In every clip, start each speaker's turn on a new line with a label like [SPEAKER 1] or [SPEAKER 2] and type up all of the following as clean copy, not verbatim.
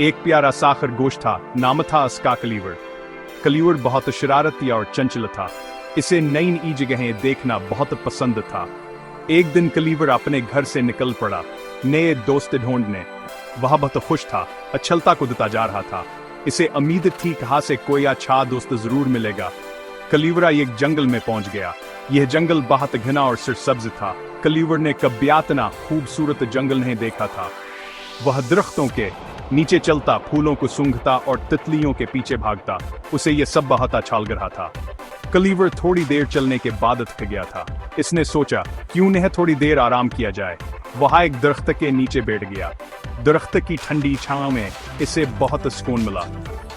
[SPEAKER 1] एक प्यारा सा खरगोश था, नाम था उसका कलीवर। कलीवर बहुत शरारती और चंचल था। इसे नई नई जगहें देखना बहुत पसंद था। एक दिन कलीवर अपने घर से निकल पड़ा नए दोस्त ढूंढने। वह बहुत खुश था, अच्छलता कूदता जा रहा था। इसे उम्मीद थी कहाँ से कोई अच्छा दोस्त जरूर मिलेगा। कलीवरा एक जंगल में पहुंच गया। यह जंगल बहुत घना और सरसब्ज था। कलीवर ने कभी इतना खूबसूरत जंगल नहीं देखा था। वह दरख्तों के नीचे चलता, फूलों को सूंघता और तितलियों के पीछे भागता। उसे यह सब बहुत अच्छा लग रहा था। कलीवर थोड़ी देर चलने के बाद थक गया था। इसने सोचा क्यों नहीं थोड़ी देर आराम किया जाए। वह एक दरख्त के नीचे बैठ गया। दरख्त की ठंडी छांव में इसे बहुत सुकून मिला।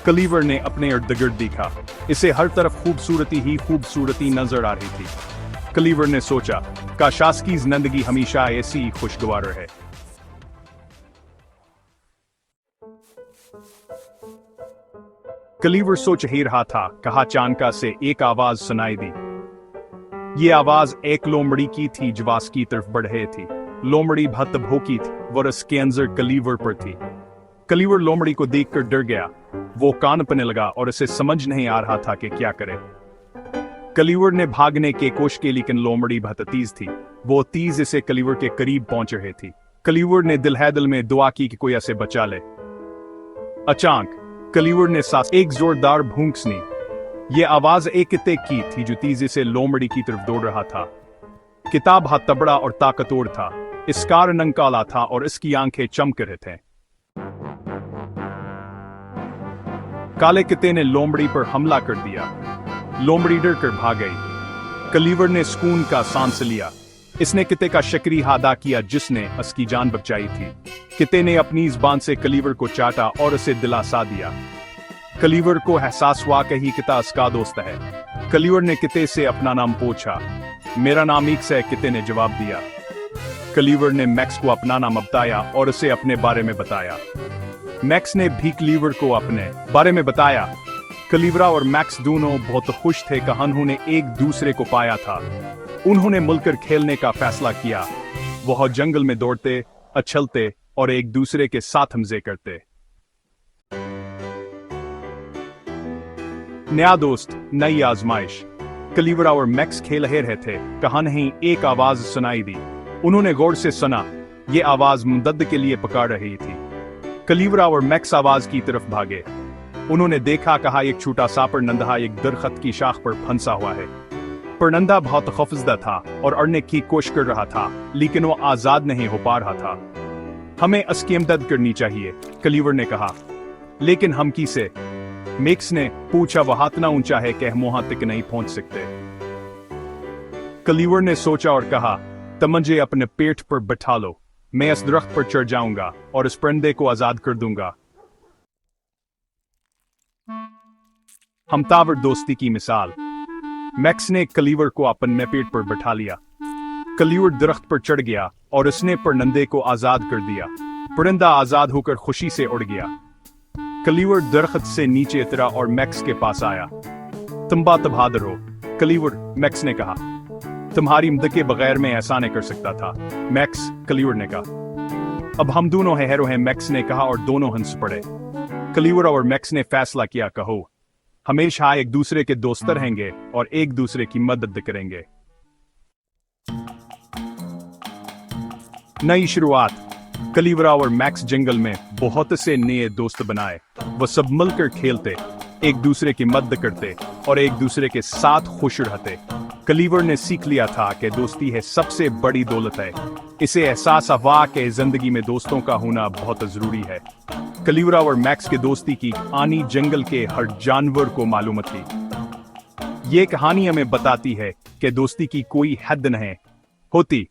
[SPEAKER 1] कलीवर ने अपने इर्द गिर्द देखा। इसे हर तरफ खूबसूरती ही खूबसूरती नजर आ रही थी। कलीवर ने सोचा काश की जिंदगी हमेशा ऐसी खुशगवार रहे। कलीवर सोच ही रहा था कहा अचानक से एक आवाज सुनाई दी। ये आवाज एक लोमड़ी की थी जो वास की तरफ बढ़ रही थी। लोमड़ी बहुत भूखी थी, वो उसके अंदर कलीवर पर थी। कलीवर लोमड़ी को देखकर डर गया। वो कान पने लगा और उसे समझ नहीं आ रहा था कि क्या करे। कलीवर ने भागने के कोशिश की, लेकिन लोमड़ी बहुत तेज थी। वो तेज इसे कलीवर के करीब पहुंच रही थी। कलीवर ने दिल है दिल में दुआ की कि कोई ऐसे बचा ले। अचानक कलीवर ने सांस एक जोरदार भूख सुनी। ये आवाज एक किते की थी जो तेजी से लोमड़ी की तरफ दौड़ रहा था। किताब हाथ तबड़ा और ताकतवर था। इसका रंग काला था और इसकी आंखें चमक रहे थे। काले किते ने लोमड़ी पर हमला कर दिया। लोमड़ी डर कर भाग गई। कलीवर ने सुकून का सांस लिया। इसने किते का शुक्रिया अदा किया जिसने उसकी जान बचाई थी। किते ने अपनी जुबान से कलीवर को चाटा और उसे दिलासा दिया। कलीवर को एहसास हुआ कि ही किता उसका दोस्त है। कलीवर ने किते से अपना नाम पूछा। मेरा नाम मैक्स है, किते ने जवाब दिया। कलीवर ने मैक्स को अपना नाम बताया और उसे अपने बारे में बताया। मैक्स ने भी कलीवर को अपने बारे में बताया। कलीवरा और मैक्स दोनों बहुत खुश थे कि उन्होंने एक दूसरे को पाया था। उन्होंने मिलकर खेलने का फैसला किया। वह जंगल में दौड़ते, उछलते और एक दूसरे के साथ मजे करते। नया दोस्त, नई आजमाइश। कलीवरा और मैक्स खेल रहे थे। कहा नहीं एक आवाज सुनाई दी। उन्होंने गौर से सुना। ये आवाज मदद के लिए पुकार रही थी। कलीवरा और मैक्स आवाज की तरफ भागे। उन्होंने देखा कहा एक छोटा सा परनंदा एक दरख्त की शाख पर फंसा हुआ है। परनंदा बहुत खौफजदा था और अड़ने की कोशिश कर रहा था, लेकिन वो आजाद नहीं हो पा रहा था। हमें उसकी मदद करनी चाहिए, कलीवर ने कहा। लेकिन हम किसे? मैक्स ने पूछा। वह इतना ऊंचा है कि हम वहां तक नहीं पहुंच सकते। कलीवर ने सोचा और कहा तुम मुझे अपने पेट पर बैठा लो। मैं इस दरख्त पर चढ़ जाऊंगा और इस परिंदे को आजाद कर दूंगा। हमतावर दोस्ती की मिसाल। मैक्स ने कलीवर को अपने पेट पर बैठा लिया। कलीवर दरख्त पर चढ़ गया और उसने परिंदे को आजाद कर दिया। परिंदा आजाद होकर खुशी से उड़ गया। कलीवर दरख्त से नीचे उतरा और मैक्स के पास आया। तुम बात बहादुर हो, कलीवर, मैक्स ने कहा। तुम्हारी मदद के बगैर मैं ऐसा नहीं कर सकता था, मैक्स, कलीवर ने कहा। अब हम दोनों हैरो हैं, मैक्स ने कहा और दोनों हंस पड़े। कलीवर और मैक्स ने फैसला किया कहो हमेशा एक दूसरे के दोस्त रहेंगे और एक दूसरे की मदद करेंगे। नई शुरुआत। कलीवरा और मैक्स जंगल में बहुत से नए दोस्त बनाए। वह सब मिलकर खेलते, एक दूसरे की मदद करते और एक दूसरे के साथ खुश रहते। कलीवर ने सीख लिया था कि दोस्ती है सबसे बड़ी दौलत है। इसे एहसास हुआ कि जिंदगी में दोस्तों का होना बहुत जरूरी है। कलीवरा और मैक्स की दोस्ती की कहानी जंगल के हर जानवर को मालूम थी। ये कहानी हमें बताती है कि दोस्ती की कोई हद नहीं होती।